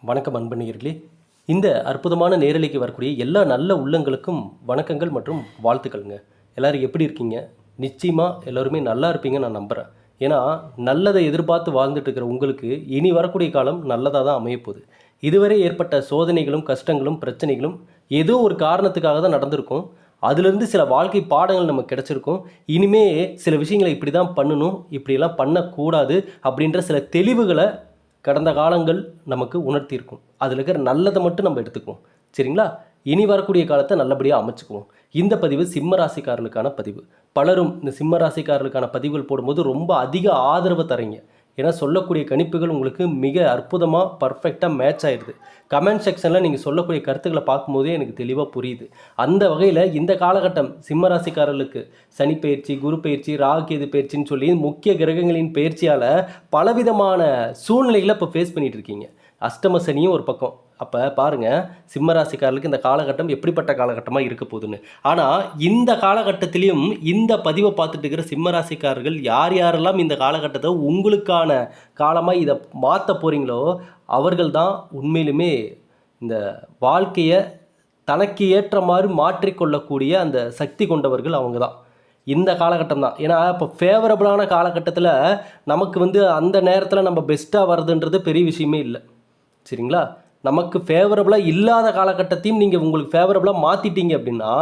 வணக்கம் அன்பர்களே. இந்த அற்புதமான நேரலைக்கு வரக்கூடிய எல்லா நல்ல உள்ளங்களுக்கும் வணக்கங்கள் மற்றும் வாழ்த்துக்கள்ங்க. எல்லோரும் எப்படி இருக்கீங்க? நிச்சயமாக எல்லோருமே நல்லா இருப்பீங்கன்னு நான் நம்புகிறேன். ஏன்னா நல்லதை எதிர்பார்த்து வாழ்ந்துட்டு இருக்கிற உங்களுக்கு இனி வரக்கூடிய காலம் நல்லதாக தான் அமையப்போகுது. இதுவரை ஏற்பட்ட சோதனைகளும் கஷ்டங்களும் பிரச்சனைகளும் ஏதோ ஒரு காரணத்துக்காக தான் நடந்திருக்கும். அதிலிருந்து சில வாழ்க்கை பாடங்கள் நமக்கு கிடச்சிருக்கும். இனிமே சில விஷயங்களை இப்படி தான் பண்ணணும், இப்படியெல்லாம் பண்ணக்கூடாது அப்படின்ற சில தெளிவுகளை கடந்த காலங்கள் நமக்கு உணர்த்தியிருக்கும். அதில் இருக்கிற நல்லதை மட்டும் நம்ம எடுத்துக்குவோம். சரிங்களா? இனி வரக்கூடிய காலத்தை நல்லபடியாக அமைச்சுக்குவோம். இந்த பதிவு சிம்ம ராசிக்காரர்களுக்கான பதிவு. பலரும் இந்த சிம்ம ராசிக்காரர்களுக்கான பதிவுகள் போடும்போது ரொம்ப அதிக ஆதரவு தரீங்க. ஏன்னா சொல்லக்கூடிய கணிப்புகள் உங்களுக்கு மிக அற்புதமாக பர்ஃபெக்டாக மேட்ச் ஆகிடுது. கமெண்ட் செக்ஷனில் நீங்கள் சொல்லக்கூடிய கருத்துக்களை பார்க்கும்போதே எனக்கு தெளிவாக புரியுது. அந்த வகையில் இந்த காலகட்டம் சிம்ம ராசிக்காரர்களுக்கு சனி பயிற்சி, குரு பயிற்சி, ராகு கேது பயிற்சின்னு சொல்லி முக்கிய கிரகங்களின் பயிற்சியால் பலவிதமான சூழ்நிலைகளை இப்போ ஃபேஸ் பண்ணிகிட்டு இருக்கீங்க. அஷ்டம சனியும் ஒரு பக்கம். அப்போ பாருங்கள், சிம்மராசிக்காரர்களுக்கு இந்த காலகட்டம் எப்படிப்பட்ட காலகட்டமாக இருக்க போகுதுன்னு. ஆனால் இந்த காலகட்டத்திலையும் இந்த பதிவை பார்த்துட்டு இருக்கிற சிம்மராசிக்காரர்கள் யார் யாரெல்லாம் இந்த காலகட்டத்தை உங்களுக்கான காலமாக இதை மாற்ற போகிறீங்களோ அவர்கள் தான் உண்மையிலுமே இந்த வாழ்க்கையை தனக்கு ஏற்ற மாதிரி மாற்றிக்கொள்ளக்கூடிய அந்த சக்தி கொண்டவர்கள். அவங்க தான் இந்த காலகட்டம் தான். ஏன்னா இப்போ ஃபேவரபுளான காலகட்டத்தில் நமக்கு அந்த நேரத்தில் நம்ம பெஸ்ட்டாக வர்றதுன்றது பெரிய விஷயமே இல்லை. சரிங்களா? நமக்கு ஃபேவரபுளாக இல்லாத காலகட்டத்தையும் நீங்கள் உங்களுக்கு ஃபேவரபுளாக மாற்றிட்டீங்க அப்படின்னா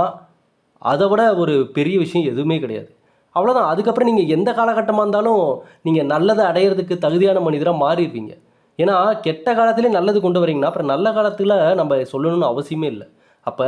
அதை விட ஒரு பெரிய விஷயம் எதுவுமே கிடையாது. அவ்வளோதான். அதுக்கப்புறம் நீங்கள் எந்த காலகட்டமாக இருந்தாலும் நீங்கள் நல்லதை அடையிறதுக்கு தகுதியான மனிதராக மாறிடுவீங்க. ஏன்னா கெட்ட காலத்திலே நல்லது கொண்டு வரீங்கன்னா அப்புறம் நல்ல காலத்தில் நம்ம சொல்லணும்னு அவசியமே இல்லை. அப்போ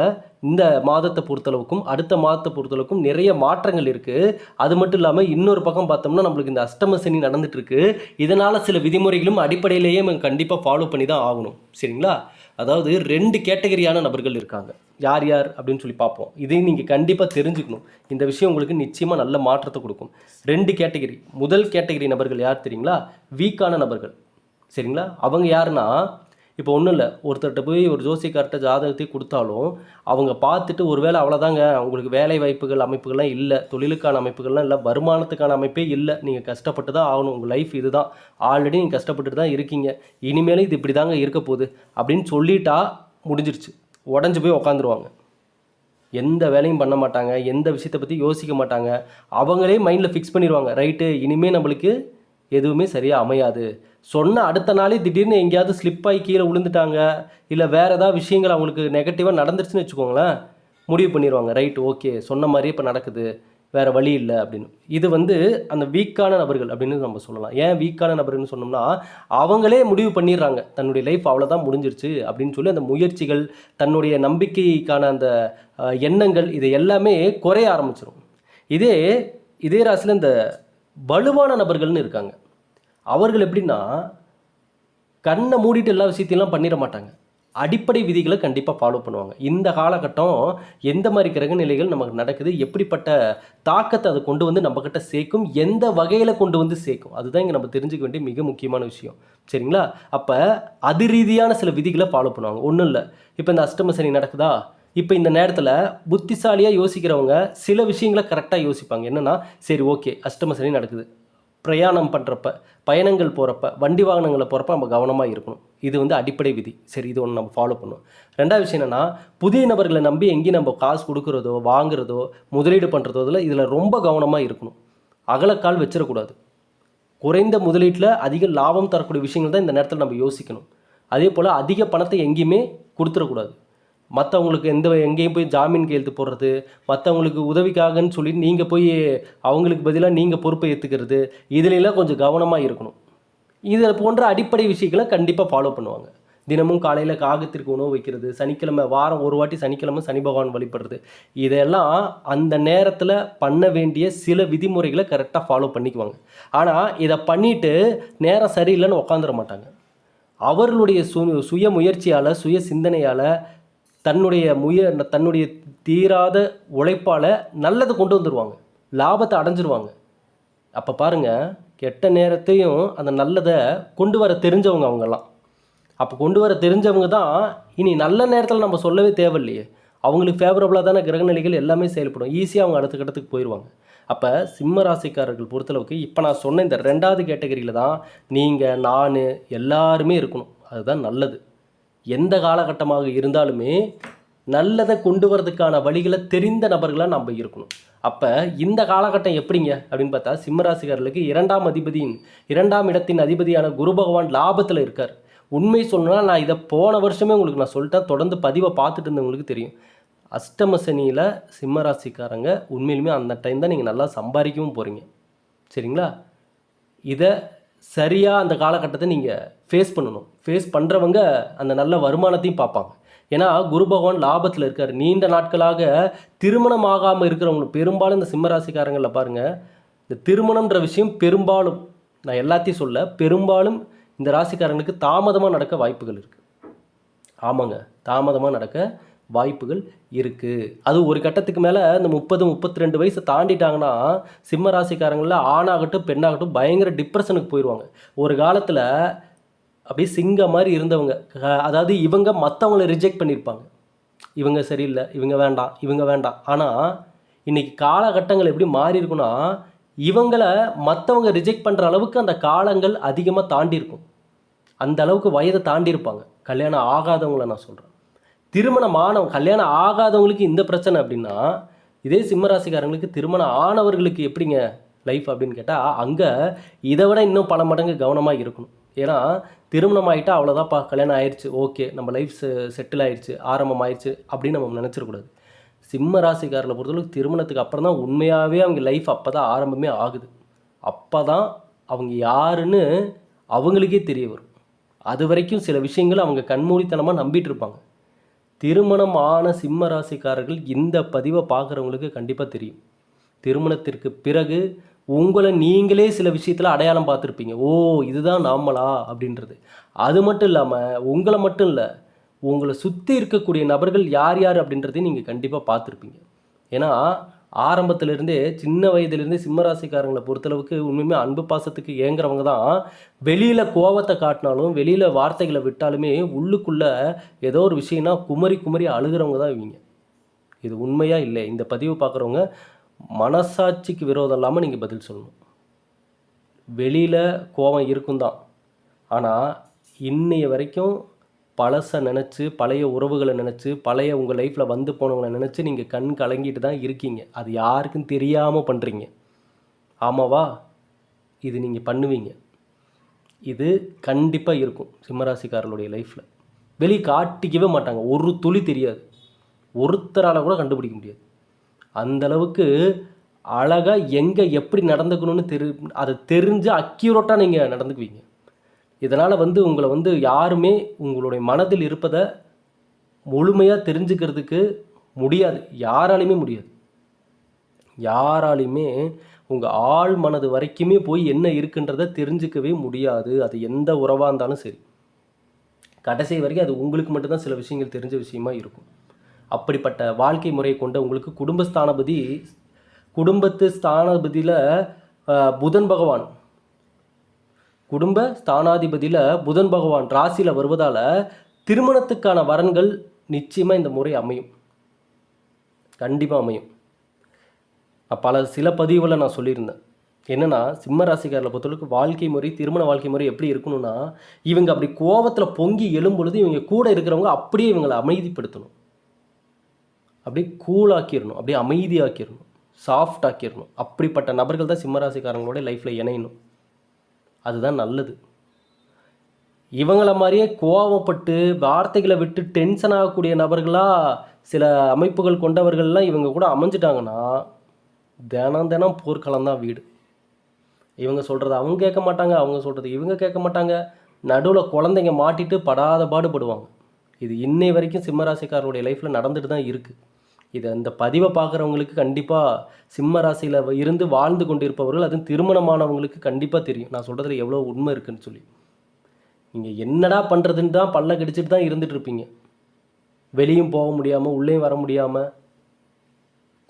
இந்த மாதத்தை பொறுத்தளவுக்கும் அடுத்த மாதத்தை பொறுத்தளவுக்கும் நிறைய மாற்றங்கள் இருக்குது. அது மட்டும் இல்லாமல் இன்னொரு பக்கம் பார்த்தோம்னா நம்மளுக்கு இந்த அஷ்டம சனி நடந்துகிட்ருக்கு. இதனால் சில விதிமுறைகளும் அடிப்படையிலேயே நம்ம கண்டிப்பாக ஃபாலோ பண்ணி தான் ஆகணும். சரிங்களா? அதாவது 2 கேட்டகரியான நபர்கள் இருக்காங்க. யார் யார் அப்படின்னு சொல்லி பார்ப்போம். இதையும் நீங்கள் கண்டிப்பாக தெரிஞ்சுக்கணும். இந்த விஷயம் உங்களுக்கு நிச்சயமாக நல்ல மாற்றத்தை கொடுக்கும். 2 கேட்டகரி. முதல் கேட்டகரி நபர்கள் யார் தெரியுங்களா? வீக்கான நபர்கள். சரிங்களா? அவங்க யாருன்னா, இப்போ ஒன்றும் இல்லை, ஒருத்தர்கிட்ட போய் ஒரு ஜோசியக்கார்ட்ட ஜாதகத்தை கொடுத்தாலும் அவங்க பார்த்துட்டு ஒருவேளை அவ்வளோதாங்க, அவங்களுக்கு வேலை வாய்ப்புகள் அமைப்புகள்லாம் இல்லை, தொழிலுக்கான அமைப்புகள்லாம் இல்லை, வருமானத்துக்கான அமைப்பே இல்லை, நீங்கள் கஷ்டப்பட்டு தான் ஆகணும், உங்கள் லைஃப் இது தான், ஆல்ரெடி நீங்கள் கஷ்டப்பட்டுட்டு தான் இருக்கீங்க, இனிமேலும் இது இப்படி தாங்க இருக்க போகுது அப்படின்னு சொல்லிட்டா முடிஞ்சிருச்சு. உடஞ்சி போய் உக்காந்துருவாங்க. எந்த வேலையும் பண்ண மாட்டாங்க, எந்த விஷயத்தை பற்றி யோசிக்க மாட்டாங்க. அவங்களே மைண்டில் ஃபிக்ஸ் பண்ணிடுவாங்க, ரைட்டு இனிமேல் நம்மளுக்கு எதுவுமே சரியாக அமையாது. சொன்ன அடுத்த நாளே திடீர்னு எங்கேயாவது ஸ்லிப்பாகி கீழே விழுந்துட்டாங்க, இல்லை வேறு ஏதாவது விஷயங்கள் அவங்களுக்கு நெகட்டிவாக நடந்துருச்சுன்னு வச்சுக்கோங்களேன், முடிவு பண்ணிடுவாங்க, ரைட் ஓகே சொன்ன மாதிரியே இப்போ நடக்குது, வேறு வழி இல்லை அப்படின்னு. இது அந்த வீக்கான நபர்கள் அப்படின்னு நம்ம சொல்லலாம். ஏன் வீக்கான நபர்கள்னு சொன்னோம்னா, அவங்களே முடிவு பண்ணிடுறாங்க தன்னுடைய லைஃப் அவ்வளோதான் முடிஞ்சிருச்சு அப்படின்னு சொல்லி அந்த முயற்சிகள், தன்னுடைய நம்பிக்கைக்கான அந்த எண்ணங்கள் இது எல்லாமே குறைய ஆரம்பிச்சிடும். இதே ராசியில் இந்த வலுவான நபர்கள்னு இருக்காங்க. அவர்கள் எப்படின்னா, கண்ணை மூடிட்டு எல்லா விஷயத்தையும் பண்ணிட மாட்டாங்க. அடிப்படை விதிகளை கண்டிப்பாக ஃபாலோ பண்ணுவாங்க. இந்த காலகட்டம் எந்த மாதிரி கிரக நிலைகள் நமக்கு நடக்குது, எப்படிப்பட்ட தாக்கத்தை அதை கொண்டு வந்து நம்மக்கிட்ட சேர்க்கும், எந்த வகையில் கொண்டு வந்து சேர்க்கும், அதுதான் இங்கே நம்ம தெரிஞ்சுக்க வேண்டிய மிக முக்கியமான விஷயம். சரிங்களா? அப்போ அது ரீதியான சில விதிகளை ஃபாலோ பண்ணுவாங்க. ஒன்றும் இல்லை, இப்போ இந்த அஷ்டம சனி நடக்குதா, இப்போ இந்த நேரத்தில் புத்திசாலியாக யோசிக்கிறவங்க சில விஷயங்களை கரெக்டாக யோசிப்பாங்க. என்னென்னா, சரி ஓகே அஷ்டம சனி நடக்குது, பிரயாணம் பண்ணுறப்ப, பயணங்கள் போகிறப்ப, வண்டி வாகனங்களை போகிறப்ப நம்ம கவனமாக இருக்கணும். இது அடிப்படை விதி. சரி, இது ஒன்று நம்ம ஃபாலோ பண்ணுவோம். ரெண்டாவது விஷயம் என்னென்னா, புதிய நபர்களை நம்பி எங்கேயும் நம்ம காசு கொடுக்குறதோ வாங்குறதோ முதலீடு பண்ணுறதோ இதில் ரொம்ப கவனமாக இருக்கணும். அகலக்கால் வச்சிடக்கூடாது. குறைந்த முதலீட்டில் அதிக லாபம் தரக்கூடிய விஷயங்கள் தான் இந்த நேரத்தில் நம்ம யோசிக்கணும். அதே போல் அதிக பணத்தை எங்கேயுமே கொடுத்துடக்கூடாது. மற்றவங்களுக்கு எங்கேயும் போய் ஜாமீன் கையெழுத்து போடுறது, மற்றவங்களுக்கு உதவிக்காகன்னு சொல்லி நீங்கள் போய் அவங்களுக்கு பதிலாக நீங்கள் பொறுப்பை ஏற்றுக்கிறது, இதிலெல்லாம் கொஞ்சம் கவனமாக இருக்கணும். இதில் போன்ற அடிப்படை விஷயங்களை கண்டிப்பாக ஃபாலோ பண்ணுவாங்க. தினமும் காலையில் காகத்திற்கு உணவு வைக்கிறது, சனிக்கிழமை வாரம் ஒரு வாட்டி சனிக்கிழமை சனி பகவான் வழிபடுறது, இதெல்லாம் அந்த நேரத்தில் பண்ண வேண்டிய சில விதிமுறைகளை கரெக்டாக ஃபாலோ பண்ணிக்குவாங்க. ஆனால் இதை பண்ணிவிட்டு நேரம் சரியில்லைன்னு உட்காந்துட மாட்டாங்க. அவர்களுடைய சுய முயற்சியால், சுய சிந்தனையால், தன்னுடைய தீராத உழைப்பால் நல்லதை கொண்டு வந்துடுவாங்க, லாபத்தை அடைஞ்சிருவாங்க. அப்போ பாருங்கள், கெட்ட நேரத்தையும் அந்த நல்லதை கொண்டு வர தெரிஞ்சவங்க அவங்கெல்லாம். அப்போ கொண்டு வர தெரிஞ்சவங்க தான் இனி நல்ல நேரத்தில் நம்ம சொல்லவே தேவையில்லையே, அவங்களுக்கு ஃபேவரபுளாக தானே கிரகநிலைகள் எல்லாமே செயல்படும், ஈஸியாக அவங்க அடுத்த கட்டத்துக்கு போயிடுவாங்க. அப்போ சிம்ம ராசிக்காரர்கள் பொறுத்தளவுக்கு இப்போ நான் சொன்ன இந்த 2வது கேட்டகரியில் தான் நீங்கள் நான் எல்லாருமே இருக்கணும். அதுதான் நல்லது. எந்த காலகட்டமாக இருந்தாலுமே நல்லதை கொண்டு வரதுக்கான வழிகளை தெரிந்த நபர்களாக நம்ம இருக்கணும். அப்போ இந்த காலகட்டம் எப்படிங்க அப்படின்னு பார்த்தா, சிம்மராசிக்காரர்களுக்கு இரண்டாம் இடத்தின் அதிபதியான குரு பகவான் லாபத்தில் இருக்கார். உண்மை சொல்லணும்னா, நான் இதை போன வருஷமே உங்களுக்கு நான் சொல்லிட்டேன், தொடர்ந்து பதிவை பார்த்துட்டு இருந்தவங்களுக்கு தெரியும். அஷ்டம சனியில் சிம்மராசிக்காரங்க உண்மையிலுமே அந்த டைம் தான் நீங்கள் நல்லா சம்பாதிக்கவும் போகிறீங்க. சரிங்களா? இதை சரியாக அந்த காலகட்டத்தை நீங்கள் ஃபேஸ் பண்ணணும். ஃபேஸ் பண்ணுறவங்க அந்த நல்ல வருமானத்தையும் பார்ப்பாங்க. ஏன்னா குரு பகவான் லாபத்தில் இருக்கார். நீண்ட நாட்களாக திருமணம் ஆகாமல் இருக்கிறவங்களுக்கு பெரும்பாலும் இந்த சிம்மராசிக்காரங்களில் பாருங்கள், இந்த திருமணம்ன்ற விஷயம் பெரும்பாலும், நான் எல்லாத்தையும் சொல்ல, பெரும்பாலும் இந்த ராசிக்காரங்களுக்கு தாமதமாக நடக்க வாய்ப்புகள் இருக்குது. ஆமாங்க, தாமதமாக நடக்க வாய்ப்புகள் இருக்குது. அது ஒரு கட்டத்துக்கு மேலே இந்த 30-32 வயசை தாண்டிட்டாங்கன்னா சிம்ம ராசிக்காரங்களில் ஆணாகட்டும் பெண்ணாகட்டும் பயங்கர டிப்ரெஷனுக்கு போயிடுவாங்க. ஒரு காலத்தில் அப்படியே சிங்க மாதிரி இருந்தவங்க, அதாவது இவங்க மற்றவங்களை ரிஜெக்ட் பண்ணியிருப்பாங்க. இவங்க சரியில்லை, இவங்க வேண்டாம். ஆனால் இன்றைக்கி காலகட்டங்கள் எப்படி மாறி இருக்குன்னா, இவங்களை மற்றவங்க ரிஜெக்ட் பண்ணுற அளவுக்கு அந்த காலங்கள் அதிகமாக தாண்டியிருக்கும். அந்த அளவுக்கு வயதை தாண்டியிருப்பாங்க. கல்யாணம் ஆகாதவங்களை நான் சொல்கிறேன். கல்யாணம் ஆகாதவங்களுக்கு இந்த பிரச்சனை அப்படின்னா, இதே சிம்மராசிக்காரங்களுக்கு திருமணம் ஆனவர்களுக்கு எப்படிங்க லைஃப் அப்படின்னு கேட்டால், அங்கே இதை விட இன்னும் பல மடங்கு கவனமாக இருக்கணும். ஏன்னா திருமணம் ஆகிட்டா அவ்வளோதான்ப்பா, கல்யாணம் ஆயிடுச்சு, ஓகே, நம்ம லைஃப் செட்டில் ஆயிடுச்சு, ஆரம்பம் ஆயிடுச்சு அப்படின்னு நம்ம நினச்சிடக்கூடாது. சிம்ம ராசிக்காரர்களை பொறுத்தளவுக்கு திருமணத்துக்கு அப்புறம் தான் உண்மையாகவே அவங்க லைஃப் அப்போ தான் ஆரம்பமே ஆகுது. அப்போ தான் அவங்க யாருன்னு அவங்களுக்கே தெரிய வரும். அது வரைக்கும் சில விஷயங்கள் அவங்க கண்மூடித்தனமாக நம்பிட்டு இருப்பாங்க. திருமணம் ஆன சிம்ம ராசிக்காரர்கள் இந்த பதிவை பார்க்குறவங்களுக்கு கண்டிப்பாக தெரியும். திருமணத்திற்கு பிறகு உங்களை நீங்களே சில விஷயத்தில் அடையாளம் பார்த்துருப்பீங்க. ஓ, இதுதான் நாமளா அப்படின்றது. அது மட்டும் இல்லாமல் உங்களை மட்டும் இல்லை, உங்களை சுற்றி இருக்கக்கூடிய நபர்கள் யார் யார் அப்படின்றதையும் நீங்கள் கண்டிப்பாக பார்த்துருப்பீங்க. ஏன்னா ஆரம்பத்திலிருந்தே சின்ன வயதிலிருந்தே சிம்மராசிக்காரங்களை பொறுத்தளவுக்கு உண்மையுமே அன்பு பாசத்துக்கு ஏங்குறவங்க தான். வெளியில் கோவத்தை காட்டினாலும் வெளியில் வார்த்தைகளை விட்டாலுமே உள்ளுக்குள்ளே ஏதோ ஒரு விஷயம்னா குமரி குமரி அழுகிறவங்க தான் இவங்க. இது உண்மையாக இல்லை? இந்த பதிவு பார்க்குறவங்க மனசாட்சிக்கு விரோதம் இல்லாமல் நீங்கள் பதில் சொல்லணும். வெளியில் கோபம் இருக்கும் தான், ஆனால் இன்னைய வரைக்கும் பழசை நினச்சி, பழைய உறவுகளை நினச்சி, பழைய உங்கள் லைஃப்பில் வந்து போனவங்களை நினச்சி நீங்கள் கண் கலங்கிட்டு தான் இருக்கீங்க. அது யாருக்கும் தெரியாமல் பண்ணுறீங்க. ஆமாவா? இது நீங்கள் பண்ணுவீங்க. இது கண்டிப்பாக இருக்கும் சிம்மராசிக்காரர்களுடைய லைஃப்பில். வெளியே காட்டிக்கவே மாட்டாங்க. ஒரு துளி தெரியாது, ஒருத்தரால் கூட கண்டுபிடிக்க முடியாது. அந்தளவுக்கு அழகாக எங்கே எப்படி நடந்துக்கணும்னு அதை தெரிஞ்சு அக்யூரேட்டாக நீங்கள் நடந்துக்குவீங்க. இதனால் உங்களை யாருமே உங்களுடைய மனதில் இருப்பதை முழுமையாக தெரிஞ்சுக்கிறதுக்கு முடியாது. யாராலையுமே முடியாது. யாராலையுமே உங்கள் ஆள் மனது வரைக்குமே போய் என்ன இருக்குன்றதை தெரிஞ்சிக்கவே முடியாது. அது எந்த உறவாக இருந்தாலும் சரி, கடைசி வரைக்கும் அது உங்களுக்கு மட்டும்தான் சில விஷயங்கள் தெரிஞ்ச விஷயமா இருக்கும். அப்படிப்பட்ட வாழ்க்கை முறையை கொண்ட உங்களுக்கு குடும்பத்து ஸ்தானாதிபதியில் புதன் பகவான், குடும்ப ஸ்தானாதிபதியில் புதன் பகவான் ராசியில் வருவதால் திருமணத்துக்கான வரன்கள் நிச்சயமாக இந்த முறை அமையும். கண்டிப்பாக அமையும். சில பதிவுகளை நான் சொல்லியிருந்தேன். என்னென்னா, சிம்ம ராசிக்காரர்களை பொறுத்தவரைக்கும் திருமண வாழ்க்கை முறை எப்படி இருக்கணும்னா, இவங்க அப்படி கோபத்தில் பொங்கி எழும்பொழுது இவங்க கூட இருக்கிறவங்க அப்படியே இவங்களை அமைதிப்படுத்தணும். அப்படியே கூலாக்கிடணும், அப்படியே அமைதியாக்கிடணும், சாஃப்ட் ஆக்கிடணும். அப்படிப்பட்ட நபர்கள் தான் சிம்மராசிக்காரங்களோட லைஃப்பில் இணையணும். அதுதான் நல்லது. இவங்களை மாதிரியே கோபப்பட்டு வார்த்தைகளை விட்டு டென்ஷன் ஆகக்கூடிய நபர்களாக சில அமைப்புகள் கொண்டவர்கள்லாம் இவங்க கூட அமைஞ்சிட்டாங்கன்னா தினம் தினம் போர்க்களம் தான் வீடு. இவங்க சொல்கிறது அவங்க கேட்க மாட்டாங்க, அவங்க சொல்கிறது இவங்க கேட்க மாட்டாங்க. நடுவில் குழந்தைங்க மாட்டிட்டு படாத பாடுபடுவாங்க. இது இன்னை வரைக்கும் சிம்மராசிக்காரருடைய லைஃப்பில் நடந்துட்டு தான் இருக்குது. இந்த பதிவை பார்க்குறவங்களுக்கு கண்டிப்பாக சிம்ம ராசியில் இருந்து வாழ்ந்து கொண்டு இருப்பவர்கள், அதுவும் திருமணமானவங்களுக்கு கண்டிப்பாக தெரியும் நான் சொல்கிறதுல எவ்வளோ உண்மை இருக்குதுன்னு சொல்லி. நீங்கள் என்னடா பண்ணுறதுன்னு தான் பல்ல கடிச்சிட்டு தான் இருந்துட்டு இருப்பீங்க. வெளியும் போக முடியாமல், உள்ளேயும் வர முடியாமல்,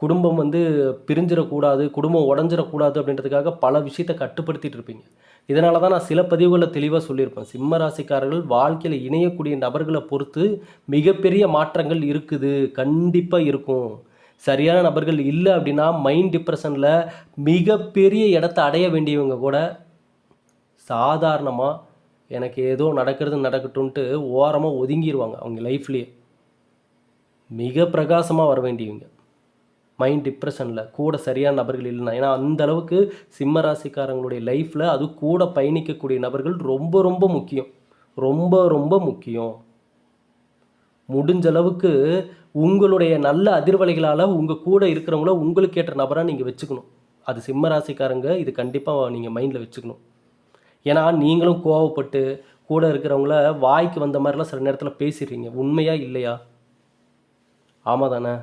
குடும்பம் பிரிஞ்சிடக்கூடாது, குடும்பம் உடஞ்சிடக்கூடாது அப்படின்றதுக்காக பல விஷயத்தை கட்டுப்படுத்திட்டு இருப்பீங்க. இதனால தான் நான் சில பதிவுகளில் தெளிவாக சொல்லியிருப்பேன். சிம்ம ராசிக்காரர்கள் வாழ்க்கையில் இணையக்கூடிய நபர்களை பொறுத்து மிகப்பெரிய மாற்றங்கள் இருக்குது, கண்டிப்பாக இருக்கும். சரியான நபர்கள் இல்லை அப்படின்னா மைண்ட் டிப்ரெஷனில் மிகப்பெரிய இடத்த அடைய வேண்டியவங்க கூட சாதாரணமாக எனக்கு ஏதோ நடக்கிறது நடக்கட்டும்ன்ட்டு ஓரமாக ஒதுங்கிடுவாங்க அவங்க லைஃப்லேயே. மிக பிரகாசமாக வர வேண்டியவங்க. மைண்ட் டிப்ரெஷனில் கூட சரியான நபர்கள் இல்லைன்னா, ஏன்னா அந்த அளவுக்கு சிம்ம ராசிக்காரங்களுடைய லைஃப்பில் அது கூட பயணிக்கக்கூடிய நபர்கள் ரொம்ப ரொம்ப முக்கியம். ரொம்ப ரொம்ப முக்கியம். முடிஞ்ச அளவுக்கு உங்களுடைய நல்ல அதிர்வலைகளால் உங்கள் கூட இருக்கிறவங்கள உங்களுக்கு ஏற்ற நபராக நீங்கள் வச்சுக்கணும். அது சிம்ம ராசிக்காரங்க இது கண்டிப்பாக நீங்கள் மைண்டில் வச்சுக்கணும். ஏன்னா நீங்களும் கோவப்பட்டு கூட இருக்கிறவங்கள வாய்க்கு வந்த மாதிரிலாம் சில நேரத்தில் பேசிடுறீங்க. உண்மையா இல்லையா? ஆமாம் தானே?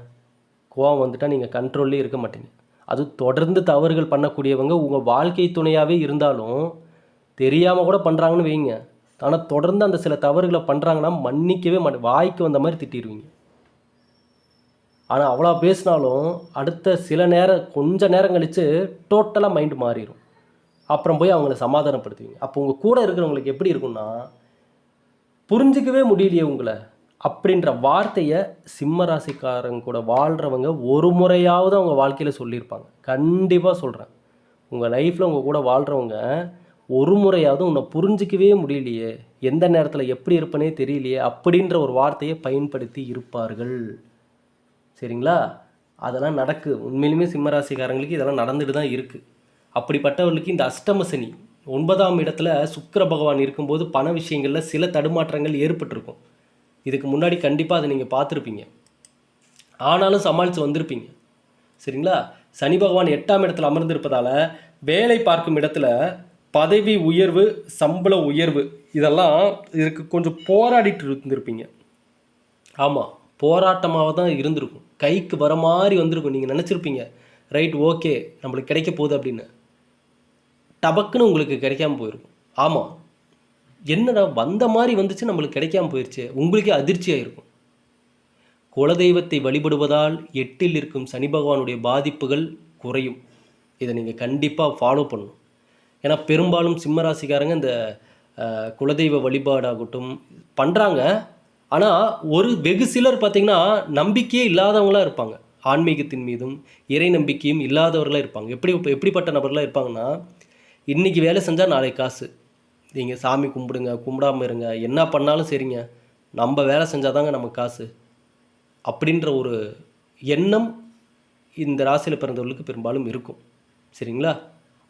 கோவம் வந்துட்டால் நீங்கள் கண்ட்ரோல்லே இருக்க மாட்டீங்க. அது தொடர்ந்து தவறுகள் பண்ணக்கூடியவங்க உங்கள் வாழ்க்கை துணையாகவே இருந்தாலும் தெரியாமல் கூட பண்ணுறாங்கன்னு வைங்க. ஆனால் தொடர்ந்து அந்த சில தவறுகளை பண்ணுறாங்கன்னா மன்னிக்கவே வாய்க்கு வந்த மாதிரி திட்டிடுவீங்க. ஆனால் அவ்வளோ பேசினாலும் அடுத்த சில நேரம் கொஞ்சம் நேரம் கழித்து டோட்டலாக மைண்டு மாறிடும். அப்புறம் போய் அவங்கள சமாதானப்படுத்துவீங்க. அப்போ உங்கள் கூட இருக்கிறவங்களுக்கு எப்படி இருக்குன்னா, புரிஞ்சிக்கவே முடியலையே உங்களை அப்படின்ற வார்த்தையை சிம்ம ராசிக்காரங்க கூட வாழ்கிறவங்க ஒரு முறையாவது அவங்க வாழ்க்கையில் சொல்லியிருப்பாங்க. கண்டிப்பாக சொல்கிறேன். உங்கள் லைஃப்பில் உங்கள் கூட வாழ்கிறவங்க ஒரு முறையாவது உன்னை புரிஞ்சிக்கவே முடியலையே, எந்த நேரத்தில் எப்படி இருப்பனே தெரியலையே அப்படின்ற ஒரு வார்த்தையை பயன்படுத்தி இருப்பார்கள். சரிங்களா? அதெல்லாம் நடக்கு. உண்மையிலுமே சிம்மராசிக்காரங்களுக்கு இதெல்லாம் நடந்துட்டு தான் இருக்குது. அப்படிப்பட்டவர்களுக்கு இந்த அஷ்டம சனி 9ஆம் இடத்துல சுக்கிர பகவான் இருக்கும்போது பண விஷயங்களில் சில தடுமாற்றங்கள் ஏற்பட்டிருக்கும். இதுக்கு முன்னாடி கண்டிப்பாக அதை நீங்கள் பார்த்துருப்பீங்க. ஆனாலும் சமாளித்து வந்திருப்பீங்க. சரிங்களா? சனி பகவான் 8ஆம் இடத்துல அமர்ந்திருப்பதால் வேலை பார்க்கும் இடத்துல பதவி உயர்வு, சம்பள உயர்வு இதெல்லாம் இதுக்கு கொஞ்சம் போராடிட்டு இருந்திருப்பீங்க. ஆமாம், போராட்டமாக தான் இருந்திருக்கும். கைக்கு வர மாதிரி வந்திருக்கும். நீங்கள் நினச்சிருப்பீங்க, ரைட் ஓகே நம்மளுக்கு கிடைக்க போகுது அப்படின்னு. டபக்குன்னு உங்களுக்கு கிடைக்காம போயிருக்கும். ஆமாம், என்னடா வந்த மாதிரி வந்துச்சு நம்மளுக்கு கிடைக்காம போயிடுச்சு, உங்களுக்கே அதிர்ச்சியாக இருக்கும். குலதெய்வத்தை வழிபடுவதால் 8இல் இருக்கும் சனி பகவானுடைய பாதிப்புகள் குறையும். இதை நீங்கள் கண்டிப்பாக ஃபாலோ பண்ணணும். ஏன்னா பெரும்பாலும் சிம்மராசிக்காரங்க இந்த குலதெய்வ வழிபாடாகட்டும் பண்ணுறாங்க. ஆனால் ஒரு வெகு சிலர் பார்த்திங்கன்னா நம்பிக்கையே இல்லாதவங்களாக இருப்பாங்க. ஆன்மீகத்தின் மீதும் இறை நம்பிக்கையும் இல்லாதவர்களாக இருப்பாங்க. எப்படிப்பட்ட நபர்களாக இருப்பாங்கன்னா, இன்றைக்கி வேலை செஞ்சால் நாளைக்கு காசு, நீங்கள் சாமி கும்பிடுங்க, கும்பிடாமல் இருங்க, என்ன பண்ணாலும் சரிங்க, நம்ம வேலை செஞ்சால் தாங்க நமக்கு காசு அப்படின்ற ஒரு எண்ணம் இந்த ராசியில் பிறந்தவர்களுக்கு பெரும்பாலும் இருக்கும். சரிங்களா?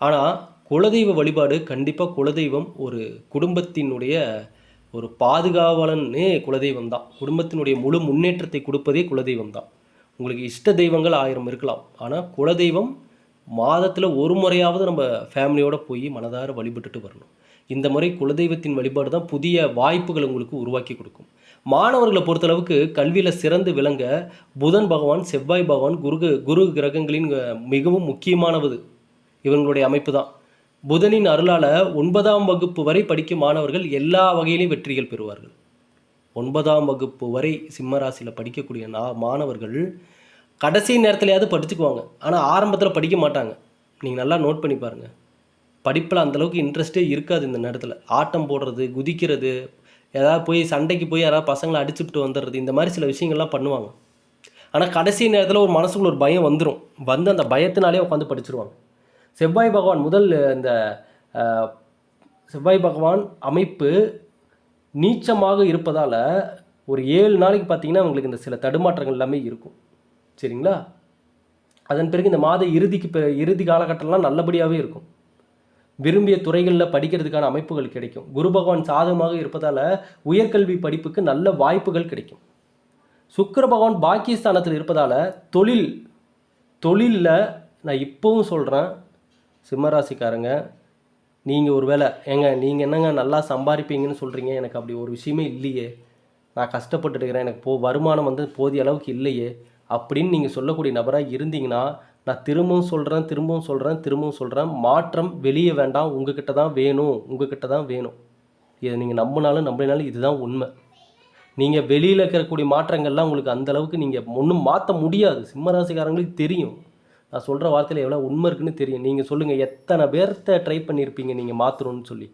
ஆனால் குலதெய்வ வழிபாடு கண்டிப்பாக குலதெய்வம் ஒரு குடும்பத்தினுடைய ஒரு பாதுகாவலனே குலதெய்வம் தான். குடும்பத்தினுடைய முழு முன்னேற்றத்தை கொடுப்பதே குலதெய்வம் தான். உங்களுக்கு இஷ்ட தெய்வங்கள் 1000 இருக்கலாம். ஆனால் குலதெய்வம் மாதத்தில் ஒரு முறையாவது நம்ம ஃபேமிலியோடு போய் மனதார வழிபட்டுட்டு வரணும். இந்த முறை குலதெய்வத்தின் வழிபாடு தான் புதிய வாய்ப்புகள் உங்களுக்கு உருவாக்கி கொடுக்கும். மாணவர்களை பொறுத்தளவுக்கு கல்வியில் சிறந்து விளங்க புதன் பகவான், செவ்வாய் பகவான், குரு கிரகங்களின் மிகவும் முக்கியமானது இவங்களுடைய அமைப்பு தான். புதனின் அருளால் 9ஆம் வகுப்பு வரை படிக்கும் மாணவர்கள் எல்லா வகையிலையும் வெற்றிகள் பெறுவார்கள். 9ஆம் வகுப்பு வரை சிம்மராசியில் படிக்கக்கூடிய மாணவர்கள் கடைசி நேரத்துலையாவது படிச்சுக்குவாங்க. ஆனால் ஆரம்பத்தில் படிக்க மாட்டாங்க. நீங்கள் நல்லா நோட் பண்ணி பாருங்கள். படிப்பில் அந்தளவுக்கு இன்ட்ரெஸ்ட்டே இருக்காது. இந்த நேரத்தில் ஆட்டம் போடுறது, குதிக்கிறது, ஏதாவது போய் சண்டைக்கு போய் யாராவது பசங்களை அடிச்சுட்டு வந்துடுறது, இந்த மாதிரி சில விஷயங்கள்லாம் பண்ணுவாங்க. ஆனால் கடைசி நேரத்தில் ஒரு மனசுக்குள்ள ஒரு பயம் வந்துடும். வந்து அந்த பயத்தினாலே உட்காந்து படிச்சிருவாங்க. செவ்வாய் பகவான் இந்த செவ்வாய் பகவான் அமைப்பு நீச்சமாக இருப்பதால் ஒரு 7 நாளைக்கு பார்த்திங்கன்னா உங்களுக்கு இந்த சில தடுமாற்றங்கள் எல்லாமே இருக்கும். சரிங்களா? அதன் பிறகு இந்த மாத இறுதி காலகட்டம்லாம் நல்லபடியாகவே இருக்கும். விரும்பிய துறைகளில் படிக்கிறதுக்கான அமைப்புகள் கிடைக்கும். குரு பகவான் சாதகமாக இருப்பதால் உயர்கல்வி படிப்புக்கு நல்ல வாய்ப்புகள் கிடைக்கும். சுக்கிர பகவான் பாக்கியஸ்தானத்தில் இருப்பதால் தொழிலில் நான் இப்போவும் சொல்கிறேன், சிம்மராசிக்காரங்க, நீங்கள் ஒரு வேளை நீங்கள் என்னங்க நல்லா சம்பாதிப்பீங்கன்னு சொல்கிறீங்க, எனக்கு அப்படி ஒரு விஷயமே இல்லையே, நான் கஷ்டப்பட்டுட்டு இருக்கிறேன், எனக்கு வருமானம் வந்து போதிய அளவுக்கு இல்லையே அப்படின்னு நீங்கள் சொல்லக்கூடிய நபராக இருந்தீங்கன்னா, நான் திரும்பவும் சொல்கிறேன், மாற்றம் வெளியே வேண்டாம், உங்ககிட்ட தான் வேணும். இதை நீங்கள் நம்பினாலும் இதுதான் உண்மை. நீங்கள் வெளியில் இருக்கக்கூடிய மாற்றங்கள்லாம் உங்களுக்கு அந்தளவுக்கு நீங்கள் ஒன்றும் மாற்ற முடியாது. சிம்மராசிக்காரங்களுக்கு தெரியும். நான் சொல்கிற வார்த்தையில் எவ்வளோ உண்மை இருக்குன்னு தெரியும். நீங்கள் சொல்லுங்கள், எத்தனை பேர்த்த ட்ரை பண்ணியிருப்பீங்க நீங்கள் மாற்றணும்னு சொல்லி?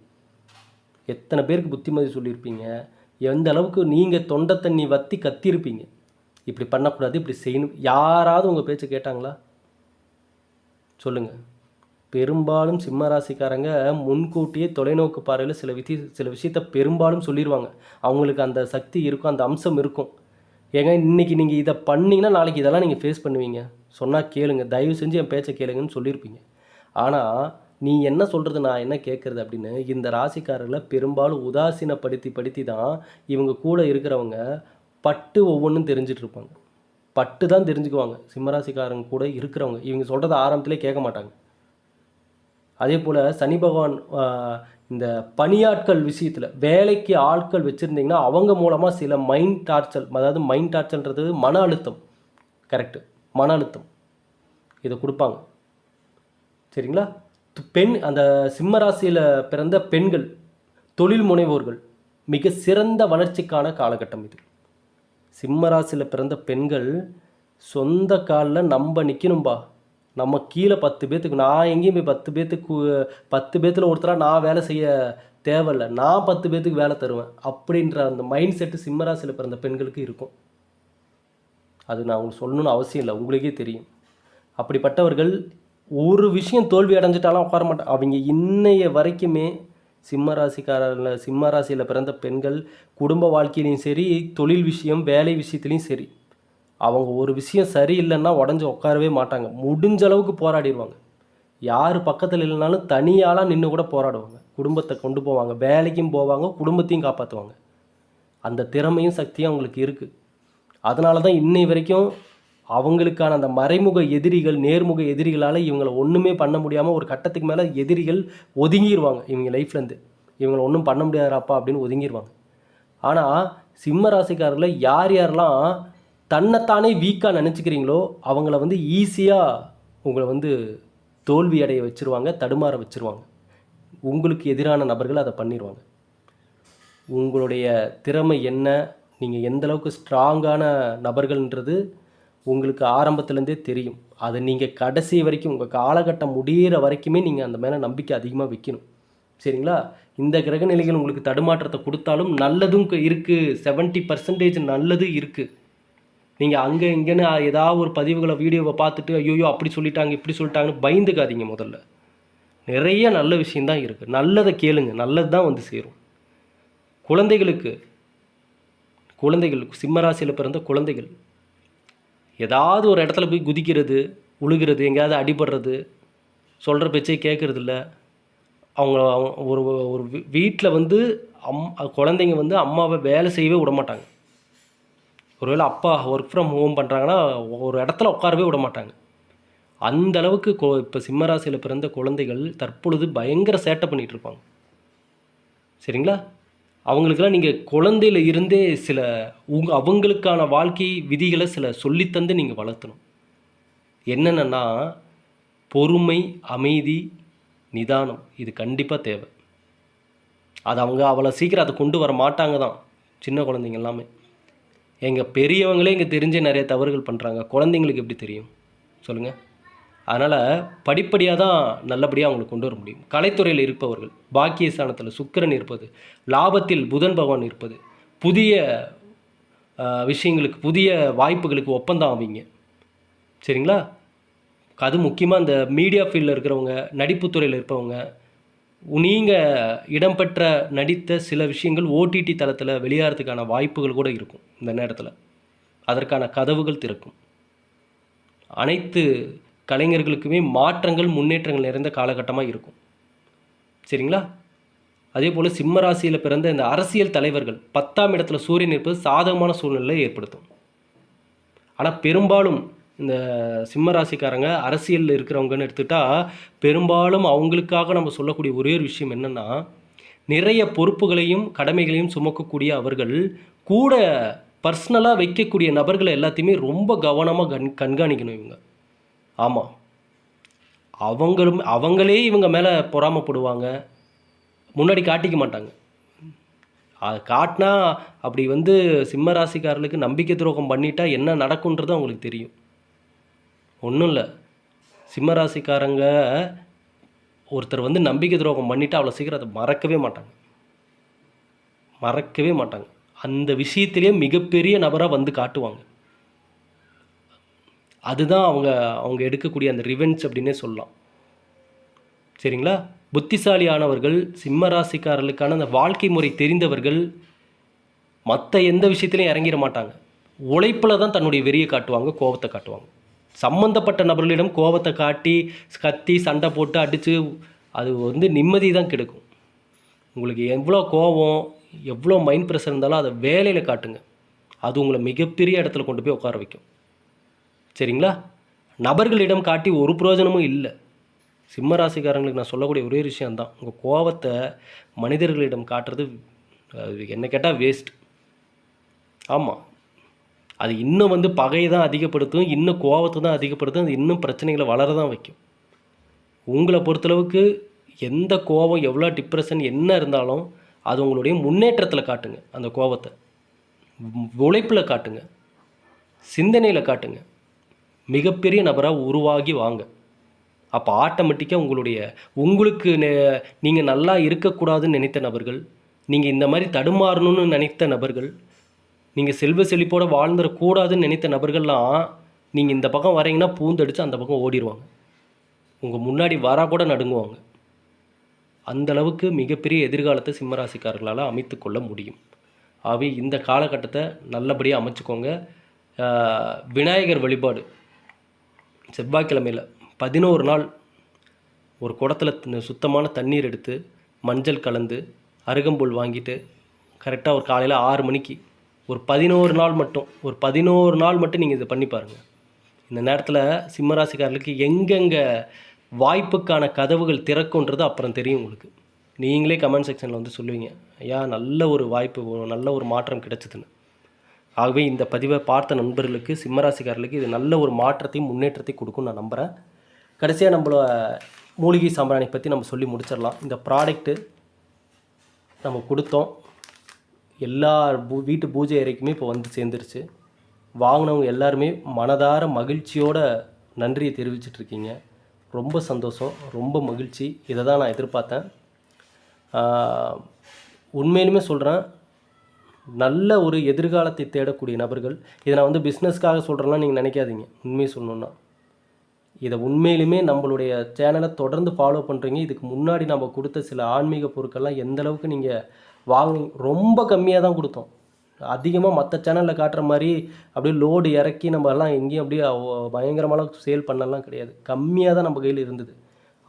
எத்தனை பேருக்கு புத்திமதி சொல்லியிருப்பீங்க? எந்த அளவுக்கு நீங்கள் தொண்டை தண்ணி வற்றி கத்தியிருப்பீங்க, இப்படி பண்ணக்கூடாது, இப்படி செய்யணும். யாராவது உங்கள் பேச்சு கேட்டாங்களா? சொல்லுங்கள். பெரும்பாலும் சிம்ம ராசிக்காரங்க முன்கூட்டியே தொலைநோக்கு பார்வையில் சில விஷயத்த பெரும்பாலும் சொல்லிடுவாங்க. அவங்களுக்கு அந்த சக்தி இருக்கும், அந்த அம்சம் இருக்கும். ஏங்க இன்றைக்கி நீங்கள் இதை பண்ணிங்கன்னா நாளைக்கு இதெல்லாம் நீங்கள் ஃபேஸ் பண்ணுவீங்க. சொன்னால் கேளுங்க, தயவு செஞ்சு என் பேச்சை கேளுங்கன்னு சொல்லியிருப்பீங்க. ஆனால் நீ என்ன சொல்கிறது, நான் என்ன கேட்குறது அப்படின்னு இந்த ராசிக்காரர்களை பெரும்பாலும் உதாசீனப்படுத்தி தான் இவங்க கூட இருக்கிறவங்க பட்டு ஒவ்வொன்றும் தெரிஞ்சிட்டு இருப்பாங்க. பட்டு தான் தெரிஞ்சுக்குவாங்க சிம்மராசிக்காரங்க கூட இருக்கிறவங்க. இவங்க சொல்கிறத ஆரம்பத்திலே கேட்க மாட்டாங்க. அதே போல் சனி பகவான் இந்த பணியாட்கள் விஷயத்தில் வேலைக்கு ஆட்கள் வச்சுருந்தீங்கன்னா அவங்க மூலமாக சில மைண்ட் டார்ச்சல், அதாவது மைண்ட் டார்ச்சல்ன்றது மன அழுத்தம், கரெக்டு, மன அழுத்தம் இதை கொடுப்பாங்க. சரிங்களா? அந்த சிம்ம ராசியில் பிறந்த பெண்கள், தொழில் முனைவோர்கள் மிக சிறந்த வளர்ச்சிக்கான காலகட்டம் இது. சிம்ம ராசியில் பிறந்த பெண்கள் சொந்த காலில் நம்ம நிற்கணும்பா. நம்ம கீழே 10 பேர்த்துக்கு, நான் எங்கேயும் போய் 10 பேர்த்தில் ஒருத்தராக நான் வேலை செய்ய தேவையில்லை, நான் 10 பேர்த்துக்கு வேலை தருவேன் அப்படின்ற அந்த மைண்ட் செட்டு சிம்ம ராசியில் பிறந்த பெண்களுக்கு இருக்கும். அது நான் உங்களுக்கு சொல்லணும்னு அவசியம் இல்லை, உங்களுக்கே தெரியும். அப்படிப்பட்டவர்கள் ஒரு விஷயம் தோல்வி அடைஞ்சிட்டாலும் உட்கார மாட்டாங்க. அவங்க இன்னைய வரைக்குமே சிம்ம ராசியில் பிறந்த பெண்கள் குடும்ப வாழ்க்கையிலையும் சரி, தொழில் விஷயம், வேலை விஷயத்துலையும் சரி, அவங்க ஒரு விஷயம் சரியில்லைன்னா உடஞ்சி உட்காரவே மாட்டாங்க. முடிஞ்ச அளவுக்கு போராடிடுவாங்க. யார் பக்கத்தில் இல்லைனாலும் தனியாலாம் நின்று கூட போராடுவாங்க. குடும்பத்தை கொண்டு போவாங்க, வேலைக்கும் போவாங்க, குடும்பத்தையும் காப்பாற்றுவாங்க. அந்த திறமையும் சக்தியும் அவங்களுக்கு இருக்குது. அதனால தான் இன்னை வரைக்கும் அவங்களுக்கான அந்த மறைமுக எதிரிகள், நேர்முக எதிரிகளால் இவங்களை ஒன்றுமே பண்ண முடியாமல் ஒரு கட்டத்துக்கு மேலே எதிரிகள் ஒதுங்கிடுவாங்க. இவங்க லைஃப்லேருந்து இவங்களை ஒன்றும் பண்ண முடியாதாப்பா அப்படின்னு ஒதுங்கிடுவாங்க. ஆனால் சிம்ம ராசிக்காரர்களை யாரெல்லாம் தன்னைத்தானே வீக்காக நினச்சிக்கிறீங்களோ அவங்கள ஈஸியாக உங்களை தோல்வி அடைய வச்சுருவாங்க, தடுமாற வச்சுருவாங்க. உங்களுக்கு எதிரான நபர்கள் அதை பண்ணிடுவாங்க. உங்களுடைய திறமை என்ன, நீங்கள் எந்தளவுக்கு ஸ்ட்ராங்கான நபர்கள்ன்றது உங்களுக்கு ஆரம்பத்துலேருந்தே தெரியும். அதை நீங்கள் கடைசி வரைக்கும் உங்கள் காலகட்டம் முடிகிற வரைக்குமே நீங்கள் அந்த மேலே நம்பிக்கை அதிகமாக வைக்கணும். சரிங்களா? இந்த கிரகநிலைகள் உங்களுக்கு தடுமாற்றத்தை கொடுத்தாலும் நல்லதும் இருக்குது, 70% நல்லது இருக்குது. நீங்கள் அங்கே இங்கேன்னு ஏதாவது ஒரு பதிவுகளை வீடியோவை பார்த்துட்டு ஐயோ அப்படி சொல்லிட்டாங்க இப்படி சொல்லிட்டாங்கன்னு பயந்துக்காதீங்க. முதல்ல நிறைய நல்ல விஷயந்தான் இருக்குது, நல்லதை கேளுங்க, நல்லது தான் சேரும். குழந்தைகள் சிம்மராசியில் பிறந்த குழந்தைகள் ஏதாவது ஒரு இடத்துல போய் குதிக்கிறது, உழுகிறது, எங்கேயாவது அடிபடுறது, சொல்கிற பேச்சை கேட்குறது இல்லை. அவங்க ஒரு ஒரு வீட்டில் குழந்தைங்க அம்மாவை வேலை செய்யவே விட மாட்டாங்க. ஒருவேளை அப்பா ஒர்க் ஃப்ரம் ஹோம் பண்ணுறாங்கன்னா ஒரு இடத்துல உட்காரவே விட மாட்டாங்க. அந்த அளவுக்கு இப்போ சிம்மராசியில் பிறந்த குழந்தைகள் தற்பொழுது பயங்கர சேட்டை பண்ணிகிட்டு இருப்பாங்க. சரிங்களா? அவங்களுக்கெல்லாம் நீங்கள் குழந்தையில் இருந்தே சில அவங்களுக்கான வாழ்க்கை விதிகளை சில சொல்லித்தந்து நீங்கள் வளர்த்தணும். என்னென்னா பொறுமை, அமைதி, நிதானம், இது கண்டிப்பாக தேவை. அது அவங்க அவ்வளோ சீக்கிரம் அதை கொண்டு வர மாட்டாங்க தான் சின்ன குழந்தைங்க எல்லாமே. எங்கள் பெரியவங்களே இங்கே தெரிஞ்ச நிறைய தவறுகள் பண்ணுறாங்க, குழந்தைங்களுக்கு எப்படி தெரியும் சொல்லுங்கள்? அதனால் படிப்படியாக தான் நல்லபடியாக அவங்களுக்கு கொண்டு வர முடியும். கலைத்துறையில் இருப்பவர்கள், பாக்கியஸ்தானத்தில் சுக்கிரன் இருப்பது, லாபத்தில் புதன் பகவான் இருப்பது, புதிய விஷயங்களுக்கு, புதிய வாய்ப்புகளுக்கு ஒப்பந்தம் ஆவீங்க. சரிங்களா? அது முக்கியமாக இந்த மீடியா ஃபீல்டில் இருக்கிறவங்க, நடிப்புத்துறையில் இருப்பவங்க, நீங்கள் இடம்பெற்ற நடித்த சில விஷயங்கள் ஓடிடி தளத்தில் வெளியாகிறதுக்கான வாய்ப்புகள் கூட இருக்கும். இந்த நேரத்தில் அதற்கான கதவுகள் திறக்கும். அனைத்து கலைஞர்களுக்குமே மாற்றங்கள், முன்னேற்றங்கள் நிறைந்த காலகட்டமாக இருக்கும். சரிங்களா? அதே போல் சிம்ம ராசியில் பிறந்த இந்த அரசியல் தலைவர்கள் 10ஆம் இடத்துல சூரியன் இருப்பது சாதகமான சூழ்நிலையை ஏற்படுத்தும். ஆனால் பெரும்பாலும் இந்த சிம்ம ராசிக்காரங்க அரசியலில் இருக்கிறவங்கன்னு எடுத்துக்கிட்டால் பெரும்பாலும் அவங்களுக்காக நம்ம சொல்லக்கூடிய ஒரே ஒரு விஷயம் என்னென்னா, நிறைய பொறுப்புகளையும் கடமைகளையும் சுமக்கக்கூடிய அவர்கள் கூட பர்சனலாக வைக்கக்கூடிய நபர்களை எல்லாத்தையுமே ரொம்ப கவனமாக கண்காணிக்கணும் இவங்க. ஆமாம், அவங்களே இவங்க மேலே பொறாமப்படுவாங்க, முன்னாடி காட்டிக்க மாட்டாங்க. அது காட்டினா அப்படி சிம்ம ராசிக்காரர்களுக்கு நம்பிக்கை துரோகம் பண்ணிட்டா என்ன நடக்குன்றது அவங்களுக்கு தெரியும். ஒன்றும் இல்லை, சிம்ம ராசிக்காரங்க ஒருத்தர் நம்பிக்கை துரோகம் பண்ணிவிட்டு அவ்வளோ சீக்கிரம் அதை மறக்கவே மாட்டாங்க. அந்த விஷயத்திலே மிகப்பெரிய நபராக காட்டுவாங்க. அதுதான் அவங்க எடுக்கக்கூடிய அந்த ரிவெஞ்ச் அப்படின்னே சொல்லலாம். சரிங்களா? புத்திசாலியானவர்கள், சிம்ம ராசிக்காரர்களுக்கான அந்த வாழ்க்கை முறை தெரிந்தவர்கள் மற்ற எந்த விஷயத்துலையும் இறங்கிட மாட்டாங்க. உழைப்பில் தான் தன்னுடைய வெறியை காட்டுவாங்க, கோபத்தை காட்டுவாங்க. சம்மந்தப்பட்ட நபர்களிடம் கோபத்தை காட்டி, கத்தி, சண்டை போட்டு, அடித்து அது வந்து நிம்மதி தான் கெடுக்கும். உங்களுக்கு எவ்வளோ கோபம், எவ்வளோ மைண்ட் ப்ரெஷர் இருந்தாலும் அதை வேலையில் காட்டுங்க. அது உங்களை மிகப்பெரிய இடத்துல கொண்டு போய் உட்கார வைக்கும். சரிங்களா? நபர்களிடம் காட்டி ஒரு பிரயோஜனமும் இல்லை. சிம்ம ராசிக்காரங்களுக்கு நான் சொல்லக்கூடிய ஒரே விஷயம்தான், உங்கள் கோபத்தை மனிதர்களிடம் காட்டுறது என்ன கேட்டால் வேஸ்ட். ஆமாம், அது இன்னும் வந்து பகையை தான் அதிகப்படுத்தும், இன்னும் கோபத்தை தான் அதிகப்படுத்தும், அது இன்னும் பிரச்சனைகளை வளர தான் வைக்கும். உங்களை பொறுத்தளவுக்கு எந்த கோபம், எவ்வளோ டிப்ரெஷன் என்ன இருந்தாலும் அது உங்களுடைய முன்னேற்றத்தில் காட்டுங்க. அந்த கோபத்தை உழைப்பில் காட்டுங்க, சிந்தனையில் காட்டுங்க. மிகப்பெரிய நபராக உருவாகி வாங்க. அப்போ ஆட்டோமேட்டிக்காக உங்களுக்கு நீங்கள் நல்லா இருக்கக்கூடாதுன்னு நினைத்த நபர்கள், நீங்கள் இந்த மாதிரி தடுமாறணும்னு நினைத்த நபர்கள், நீங்கள் செல்வ செழிப்போடு வாழ்ந்துடக்கூடாதுன்னு நினைத்த நபர்கள்லாம் நீங்கள் இந்த பக்கம் வரீங்கன்னா பூந்தடித்து அந்த பக்கம் ஓடிடுவாங்க. உங்கள் முன்னாடி வரா கூட நடுங்குவாங்க. அந்தளவுக்கு மிகப்பெரிய எதிர்காலத்தை சிம்மராசிக்காரர்களால் அமைத்து கொள்ள முடியும். ஆகவே இந்த காலகட்டத்தை நல்லபடியாக அமைச்சுக்கோங்க. விநாயகர் வழிபாடு செவ்வாய்க்கிழமையில் 11 நாள் ஒரு குடத்தில் சுத்தமான தண்ணீர் எடுத்து மஞ்சள் கலந்து அருகம்புல் வாங்கிட்டு கரெக்டாக ஒரு காலையில் 6 மணிக்கு ஒரு 11 நாள் மட்டும் நீங்கள் இதை பண்ணி பாருங்கள். இந்த நேரத்தில் சிம்மராசிக்காரர்களுக்கு எங்கெங்கே வாய்ப்புக்கான கதவுகள் திறக்குன்றது அப்புறம் தெரியும் உங்களுக்கு. நீங்களே கமெண்ட் செக்ஷனில் வந்து சொல்லுவீங்க, ஐயா நல்ல ஒரு வாய்ப்பு, நல்ல ஒரு மாற்றம் கிடைச்சதுன்னு. ஆகவே இந்த பதிவை பார்த்த நண்பர்களுக்கு, சிம்மராசிக்காரர்களுக்கு இது நல்ல ஒரு மாற்றத்தையும் முன்னேற்றத்தையும் கொடுக்கும்னு நான் நம்புகிறேன். கடைசியாக நம்மள மூலிகை சாம்பிராணி பற்றி நம்ம சொல்லி முடிச்சிடலாம். இந்த ப்ராடக்ட்டு நம்ம கொடுத்தோம், எல்லா வீட்டு பூஜை அறைக்குமே இப்போ வந்து சேர்ந்துருச்சு. வாங்கினவங்க எல்லாருமே மனதார மகிழ்ச்சியோட நன்றியை தெரிவிச்சிட்ருக்கீங்க. ரொம்ப சந்தோஷம், ரொம்ப மகிழ்ச்சி. இதை தான் நான் எதிர்பார்த்தேன். உண்மையிலுமே சொல்கிறேன், நல்ல ஒரு எதிர்காலத்தை தேடக்கூடிய நபர்கள், இதை நான் வந்து பிஸ்னஸ்க்காக சொல்கிறேன்னா நீங்கள் நினைக்காதீங்க. உண்மையை சொல்லணுன்னா இதை உண்மையிலுமே நம்மளுடைய சேனலை தொடர்ந்து ஃபாலோ பண்ணுறீங்க. இதுக்கு முன்னாடி நம்ம கொடுத்த சில ஆன்மீக பொருட்கள்லாம் எந்த அளவுக்கு நீங்கள் வாங்கினீங்க, ரொம்ப கம்மியாக தான் கொடுத்தோம். அதிகமாக மற்ற சேனலில் காட்டுற மாதிரி அப்படியே லோடு இறக்கி நம்ம எல்லாம் எங்கேயும் அப்படியே பயங்கரமான சேல் பண்ணலாம் கிடையாது. கம்மியாக தான் நம்ம கையில் இருந்தது.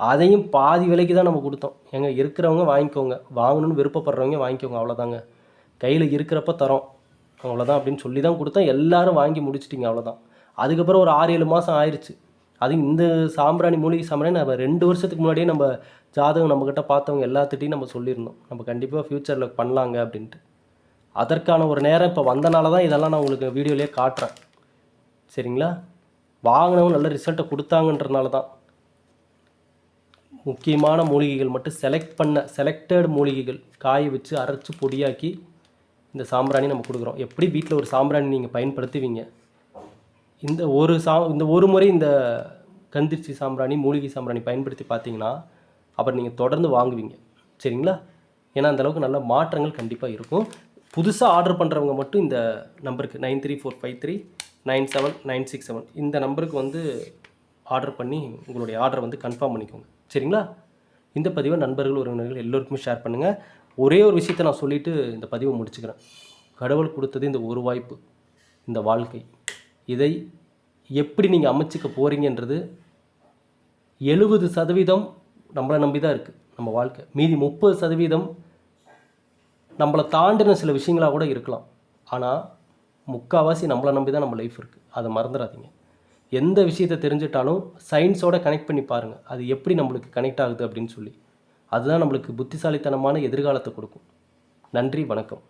அதையும் பாதி விலைக்கு தான் நம்ம கொடுத்தோம். எங்க இருக்கிறவங்க வாங்கிக்கோங்க, வாங்கணும்னு விருப்பப்படுறவங்க வாங்கிக்கோங்க, அவ்வளோதாங்க. கையில் இருக்கிறப்ப தரோம், அவ்வளோதான் அப்படின்னு சொல்லி தான் கொடுத்தோம். எல்லோரும் வாங்கி முடிச்சிட்டிங்க, அவ்வளோதான். அதுக்கப்புறம் ஒரு 6-7 மாதம் ஆயிடுச்சு. அது இந்த சாம்பிராணி, மூலிகை சாம்பிராணி நம்ம 2 வருஷத்துக்கு முன்னாடியே நம்ம ஜாதகம் நம்மக்கிட்ட பார்த்தவங்க எல்லாத்துட்டையும் நம்ம சொல்லியிருந்தோம், நம்ம கண்டிப்பாக ஃப்யூச்சரில் பண்ணலாங்க அப்படின்ட்டு. அதற்கான ஒரு நேரம் இப்போ வந்தனால தான் இதெல்லாம் நான் உங்களுக்கு வீடியோலேயே காட்டுறேன். சரிங்களா? வாங்கினவங்க நல்ல ரிசல்ட்டை கொடுத்தாங்கன்றனால தான். முக்கியமான மூலிகைகள் மட்டும் செலக்டட் மூலிகைகள் காய வச்சு அரைச்சி பொடியாக்கி இந்த சாம்பிராணி நம்ம கொடுக்குறோம். எப்படி வீட்டில் ஒரு சாம்பிராணி நீங்கள் பயன்படுத்துவீங்க, இந்த ஒரு முறை இந்த கந்திரிச்சி சாம்பிராணி, மூலிகை சாம்பிராணி பயன்படுத்தி பார்த்தீங்கன்னா அப்புறம் நீங்கள் தொடர்ந்து வாங்குவீங்க. சரிங்களா? ஏன்னா அந்தளவுக்கு நல்ல மாற்றங்கள் கண்டிப்பாக இருக்கும். புதுசாக ஆர்டர் பண்ணுறவங்க மட்டும் இந்த நம்பருக்கு 9345397967 இந்த நம்பருக்கு வந்து ஆர்டர் பண்ணி உங்களுடைய ஆர்டரை வந்து கன்ஃபார்ம் பண்ணிக்கோங்க. சரிங்களா? இந்த பதிவை நண்பர்கள், உறவினர்கள் எல்லோருக்குமே ஷேர் பண்ணுங்கள். ஒரே ஒரு விஷயத்தை நான் சொல்லிவிட்டு இந்த பதிவை முடிச்சுக்கிறேன். கடவுள் கொடுத்தது இந்த ஒரு வாய்ப்பு, இந்த வாழ்க்கை. இதை எப்படி நீங்கள் அமைச்சிக்க போகிறீங்கன்றது 70% நம்மளை நம்பி தான் இருக்குது நம்ம வாழ்க்கை. மீதி 30% நம்மளை தாண்டின சில விஷயங்களாக கூட இருக்கலாம். ஆனால் முக்கால்வாசி நம்மளை நம்பி தான் நம்ம லைஃப் இருக்குது. அதை மறந்துடாதீங்க. எந்த விஷயத்தை தெரிஞ்சிட்டாலும் சயின்ஸோடு கனெக்ட் பண்ணி பாருங்கள், அது எப்படி நம்மளுக்கு கனெக்ட் ஆகுது அப்படின்னு சொல்லி. அதுதான் நம்மளுக்கு புத்திசாலித்தனமான எதிர்காலத்தை கொடுக்கும். நன்றி, வணக்கம்.